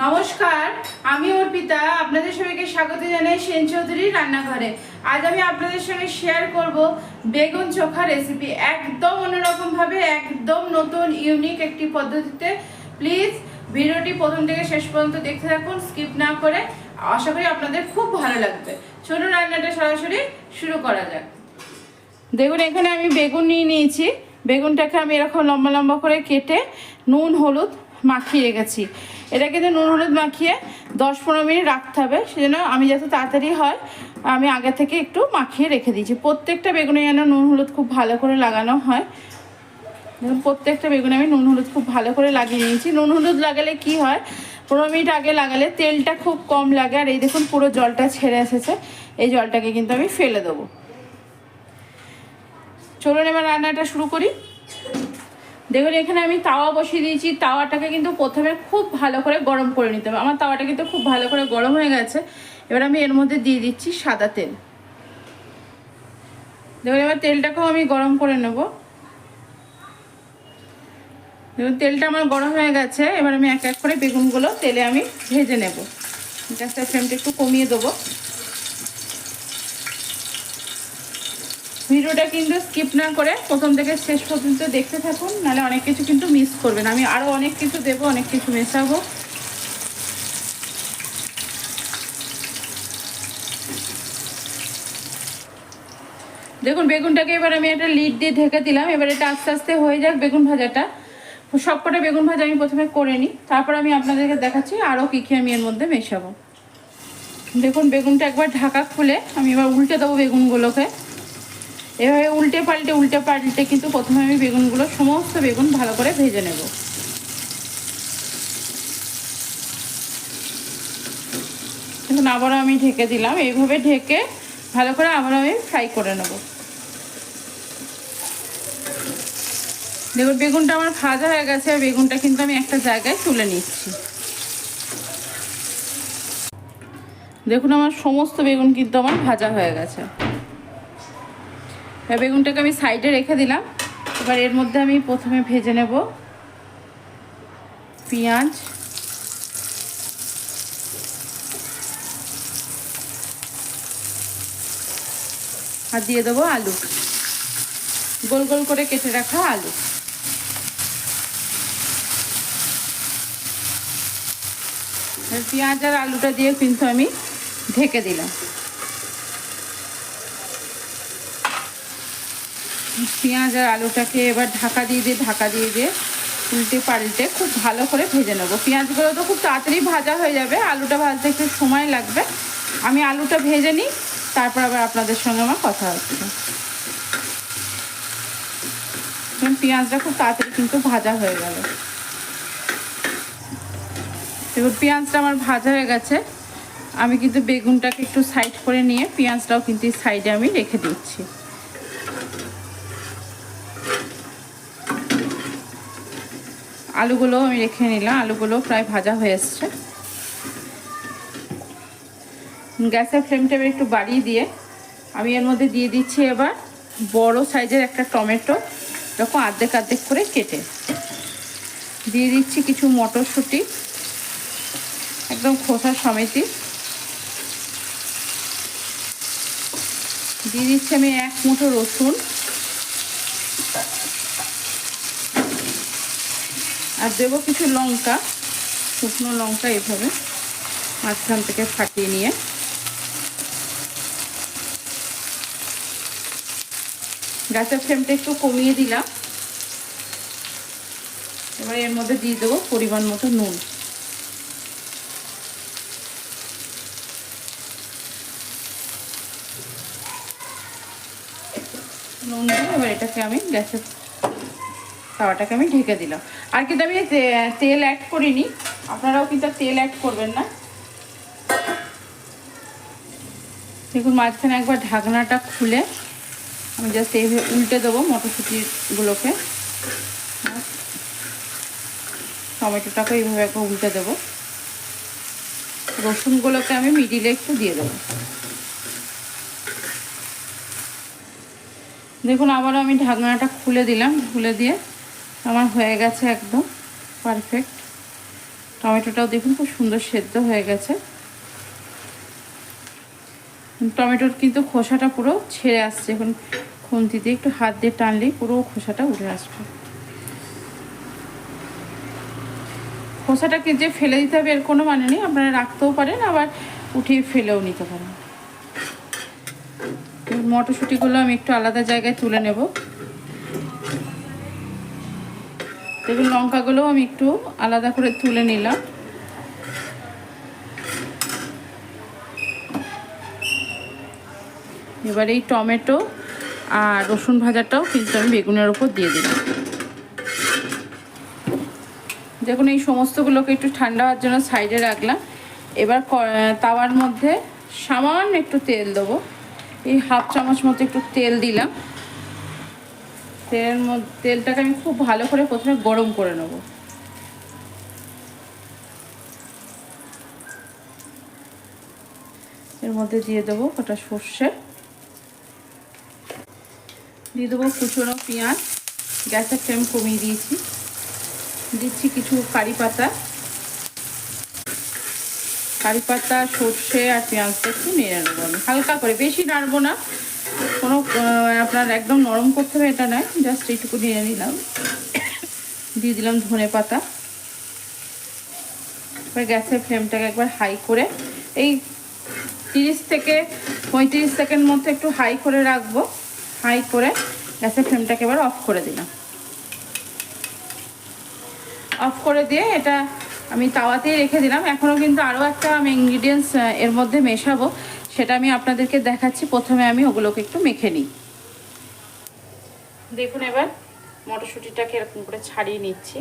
নমস্কার, আমি অর্পিতা। আপনাদের সবাইকে স্বাগত জানাই সেন চৌধুরীর রান্নাঘরে। আজ আমি আপনাদের সঙ্গে শেয়ার করব বেগুন চোখা রেসিপি। একদম অন্যরকম ভাবে, একদম নতুন ইউনিক একটি পদ্ধতিতে। প্লিজ ভিডিওটি প্রথম থেকে শেষ পর্যন্ত দেখতে থাকুন, স্কিপ না করে। আশা করি আপনাদের খুব ভালো লাগবে। চলুন রান্নাটা সরাসরি শুরু করা যাক। দেখুন, এখানে আমি বেগুন নিয়ে নিয়েছি। বেগুনটাকে আমি এরকম লম্বা লম্বা করে কেটে নুন হলুদ মাখিয়ে রেখেছি। এটা কিন্তু নুন হলুদ মাখিয়ে 10-15 মিনিট রাখতে হবে, সেজন্য আমি যাতে তাড়াতাড়ি হয় আমি আগে থেকে একটু মাখিয়ে রেখে দিয়েছি। প্রত্যেকটা বেগুনে যেন নুন হলুদ খুব ভালো করে লাগানো হয়। দেখুন, প্রত্যেকটা বেগুনে আমি নুন হলুদ খুব ভালো করে লাগিয়ে নিয়েছি। নুন হলুদ লাগালে কি হয়, 15 মিনিট আগে লাগালে তেলটা খুব কম লাগে। আর এই দেখুন, পুরো জলটা ছেড়ে এসেছে। এই জলটাকে কিন্তু আমি ফেলে দেবো। চলুন এবার রান্নাটা শুরু করি। দেখুন, এখানে আমি তাওয়া বসিয়ে দিয়েছি। তাওয়াটাকে কিন্তু প্রথমে খুব ভালো করে গরম করে নিতে হবে। আমার তাওয়াটা কিন্তু খুব ভালো করে গরম হয়ে গেছে। এবার আমি এর মধ্যে দিয়ে দিচ্ছি সাদা তেল। দেখুন, এবার তেলটাকেও আমি গরম করে নেব। দেখুন, তেলটা আমার গরম হয়ে গেছে। এবার আমি এক এক করে বেগুনগুলো তেলে আমি ভেজে নেব। গ্যাসের ফ্লেমটা একটু কমিয়ে দেবো। ভিডিওটা কিন্তু স্কিপ না করে প্রথম থেকে শেষ পর্যন্ত দেখতে থাকুন, নাহলে অনেক কিছু কিন্তু মিস করবেন। আমি আরও অনেক কিছু দেবো, অনেক কিছু মেশাবো। দেখুন, বেগুনটাকে এবার আমি একটা লিড দিয়ে ঢেকে দিলাম। এবার এটা আস্তে আস্তে হয়ে যাক বেগুন ভাজাটা। সবকটা বেগুন ভাজা আমি প্রথমে করে নিই, তারপর আমি আপনাদেরকে দেখাচ্ছি আরও কী কী আমি এর মধ্যে মেশাবো। দেখুন, বেগুনটা একবার ঢাকা খুলে আমি এবার উল্টে দেবো বেগুনগুলোকে। এভাবে উল্টে পাল্টে কিন্তু প্রথমে আমি বেগুনগুলো, সমস্ত বেগুন ভালো করে ভেজে নেব। এখন আবারও আমি ঢেকে দিলাম। এইভাবে ঢেকে ভালো করে আবার আমি ফ্রাই করে নেব। দেখুন, বেগুনটা আমার ভাজা হয়ে গেছে। বেগুনটা কিন্তু আমি একটা জায়গায় তুলে নিচ্ছি। দেখুন, আমার সমস্ত বেগুন কিন্তু আমার ভাজা হয়ে গেছে। বেগুনটাকে আমি সাইডে রেখে দিলাম। এবার এর মধ্যে আমি প্রথমে ভেজে নেব পেঁয়াজ, আর দিয়ে দেবো আলু, গোল গোল করে কেটে রাখা আলু। পেঁয়াজ আর আলুটা দিয়ে কিন্তু আমি ঢেকে দিলাম। পেঁয়াজ আর আলুটাকে এবার ঢাকা দিয়ে উল্টে পাল্টে খুব ভালো করে ভেজে নেবো। পেঁয়াজগুলো তো খুব তাড়াতাড়ি ভাজা হয়ে যাবে, আলুটা ভাজতে একটু সময় লাগবে। আমি আলুটা ভেজে নিই, তারপর আবার আপনাদের সঙ্গে আমার কথা হচ্ছে। পেঁয়াজটা খুব তাড়াতাড়ি কিন্তু ভাজা হয়ে গেল। এবার পেঁয়াজটা আমার ভাজা হয়ে গেছে। আমি কিন্তু বেগুনটাকে একটু সাইড করে নিয়ে পেঁয়াজটাও কিন্তু সাইডে আমি রেখে দিচ্ছি। আলুগুলো আমি রেখে নিলাম। আলুগুলো প্রায় ভাজা হয়ে এসছে। গ্যাসের ফ্লেমটা একটু বাড়িয়ে দিয়ে আমি এর মধ্যে দিয়ে দিচ্ছি এবার বড় সাইজের একটা টমেটো, এরকম অর্ধেক করে কেটে দিয়ে দিচ্ছি। কিছু মটরশুঁটি একদম খোসা সমেত দিয়ে দিচ্ছি। আমি 1 মুঠো রসুন আর দেবো কিছু লঙ্কা, শুকনো লঙ্কা, এভাবে মাঝখান থেকে ফাটিয়ে নিয়ে। গ্যাসের ফ্লেমটা একটু কমিয়ে দিলাম। এবার এর মধ্যে দিয়ে দেবো পরিমাণ মতো নুন। নুন দিয়ে এবার এটাকে আমি গ্যাসের তাওয়াটাকে আমি ঢেকে দিলাম। আর কিন্তু আমি তেল অ্যাড করিনি, আপনারাও কিন্তু তেল অ্যাড করবেন না। দেখুন, মাঝখানে একবার ঢাকনাটা খুলে আমি জাস্ট এইভাবে উল্টে দেবো মটরশুঁটিগুলোকে। টমেটোটাকে এইভাবে একবার উল্টে দেবো। রসুনগুলোকে আমি মিডিলে একটু দিয়ে দেবো। দেখুন, আবারও আমি ঢাকনাটা খুলে দিলাম। খুলে দিয়ে আমার হয়ে গেছে একদম পারফেক্ট। টমেটোটাও দেখুন খুব সুন্দর সেদ্ধ হয়ে গেছে। টমেটোর কিন্তু খোসাটা পুরো ছেড়ে আসছে, এখন খুন্তিতে একটু হাত দিয়ে টানলেই পুরো খোসাটা উঠে আসবে। খোসাটাকে যে ফেলে দিতে হবে এর কোনো মানে নেই, আপনারা রাখতেও পারেন আবার উঠিয়ে ফেলেও নিতে পারেন। মটরশুঁটিগুলো আমি একটু আলাদা জায়গায় তুলে নেব। দেখুন লঙ্কাগুলোও আমি একটু আলাদা করে তুলে নিলাম। এবার এই টমেটো আর রসুন ভাজাটাও কিন্তু আমি বেগুনের ওপর দিয়ে দিলাম। দেখুন এই সমস্তগুলোকে একটু ঠান্ডা হওয়ার জন্য সাইডে রাখলাম। এবার তাওয়ার মধ্যে সামান্য একটু তেল দেবো, এই 1/2 চামচ মতো একটু তেল দিলাম। তেলটাকে আমি খুব ভালো করে প্রথমে গরম করে নেব। এর মধ্যে দিয়ে দেবো কটা সর্ষে, দিয়ে দেবো কুচনো পেঁয়াজ, গ্যাসের ফ্লেম কমিয়ে দিয়েছি। দিচ্ছি কিছু কারি পাতা, সর্ষে আর পেঁয়াজটা একটু নেড়ে নেবো আমি হালকা করে, বেশি নাড়বো না, কোনো আপনার একদম নরম করতে হবে এটা নয়, জাস্ট এইটুকু নেড়ে নিলাম। দিয়ে দিলাম ধনে পাতা। এবার গ্যাসের ফ্লেমটাকে একবার হাই করে এই 30 থেকে 35 সেকেন্ড মতো একটু হাই করে রাখবো। হাই করে গ্যাসের ফ্লেমটাকে এবার অফ করে দিলাম। অফ করে দিয়ে এটা আমি তাওয়াতেই রেখে দিলাম। এখনও কিন্তু আরও একটা আমি ইনগ্রিডিয়েন্টস এর মধ্যে মেশাবো, সেটা আমি আপনাদেরকে দেখাচ্ছি। প্রথমে আমি ওগুলোকে একটু মেখে নিই। দেখুন এবার মটরশুঁটিটাকে এরকম করে ছাড়িয়ে নিচ্ছি।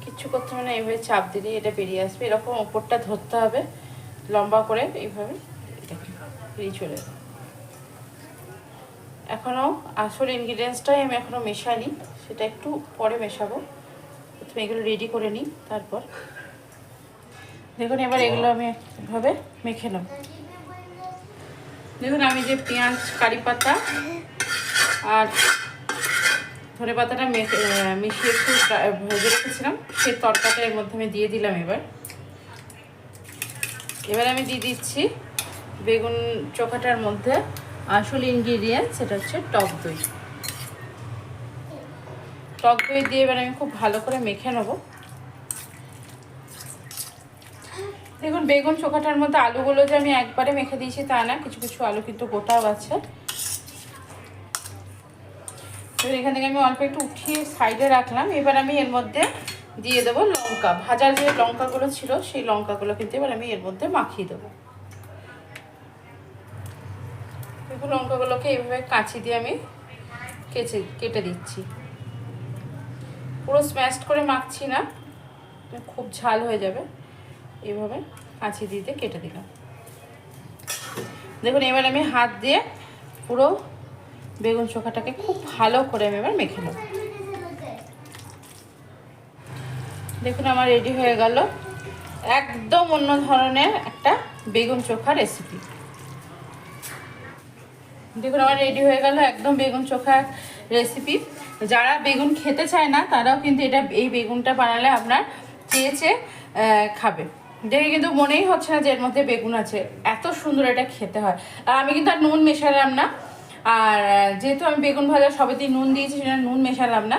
কিচ্ছু করতে হবে না, এইভাবে চাপ দিলেই এটা বেরিয়ে আসবে। এরকম ওপরটা ধরতে হবে লম্বা করে, এইভাবে বেরিয়ে চলে যাবে। এখনও আসল ইনগ্রিডিয়েন্টসটাই আমি এখনও মেশাইনি, সেটা একটু পরে মেশাবো। প্রথমে এগুলো রেডি করে নিই, তারপর দেখুন এবার এগুলো আমি এভাবে মেখে নেব। দেখুন আমি যে পেঁয়াজ, কারি পাতা আর ধনে পাতাটা মিশিয়ে একটু ভেজে রেখেছিলাম, সেই তরকাটা এর মধ্যে আমি দিয়ে দিলাম। এবার আমি দিয়ে দিচ্ছি বেগুন চোখাটার মধ্যে আসল ইনগ্রিডিয়েন্ট, সেটা হচ্ছে টক দই। টক দই দিয়ে এবার আমি খুব ভালো করে মেখে নেব। দেখুন বেগুন চোখাটার মধ্যে আলুগুলো যে আমি একবারে মেখে দিয়েছি তা না, কিছু কিছু আলু কিন্তু গোটাও আছে। এবার এখান থেকে আমি অল্প একটু উঠিয়ে সাইডে রাখলাম। এবার আমি এর মধ্যে দিয়ে দেবো লঙ্কা, ভাজার যে লঙ্কাগুলো ছিল সেই লঙ্কাগুলো কিন্তু এবার আমি এর মধ্যে মাখিয়ে দেবো। দেখুন লঙ্কাগুলোকে এইভাবে কাঁচি দিয়ে আমি কেটে দিচ্ছি। পুরো স্ম্যাশড করে মাখছি না, খুব ঝাল হয়ে যাবে। এইভাবে কাঁচি দিয়ে কেটে দিলাম। দেখুন এবার আমি হাত দিয়ে পুরো বেগুন চোখাটাকে খুব ভালো করে আমি এবার মেখে নেব। দেখুন আমার রেডি হয়ে গেল একদম অন্য ধরনের একটা বেগুন চোখা রেসিপি। দেখুন আমার রেডি হয়ে গেল একদম বেগুন চোখা রেসিপি। যারা বেগুন খেতে চায় না তারাও কিন্তু এই বেগুনটা বানালে আপনার চেয়ে খাবে। দেখে কিন্তু মনেই হচ্ছে না যে এর মধ্যে বেগুন আছে, এত সুন্দর এটা খেতে হয়। আর আমি কিন্তু আর নুন মেশালাম না, আর যেহেতু আমি বেগুন ভাজা সবেতেই নুন দিয়েছি, সেটা নুন মেশালাম না।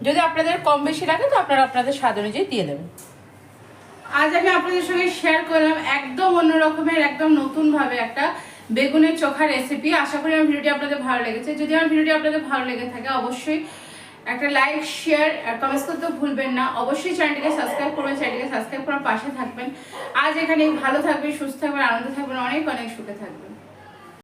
যদি আপনাদের কম বেশি লাগে তো আপনারা আপনাদের স্বাদ অনুযায়ী দিয়ে দেবেন। আজ আমি আপনাদের সঙ্গে শেয়ার করলাম একদম অন্য রকমের, একদম নতুনভাবে একটা বেগুনের চোখা রেসিপি। আশা করি আমার ভিডিওটি আপনাদের ভালো লেগেছে। যদি আমার ভিডিওটি আপনাদের ভালো লেগে থাকে অবশ্যই একটা লাইক, শেয়ার আর কমেন্টস করতে ভুলবেন না। অবশ্যই চ্যানেলটিকে সাবস্ক্রাইব করবেন, চ্যানেলটিকে সাবস্ক্রাইব করার পাশে থাকবেন। আজ এখানে ভালো থাকবেন, সুস্থ থাকবেন, আনন্দে থাকবেন, অনেক অনেক সুখে থাকবেন।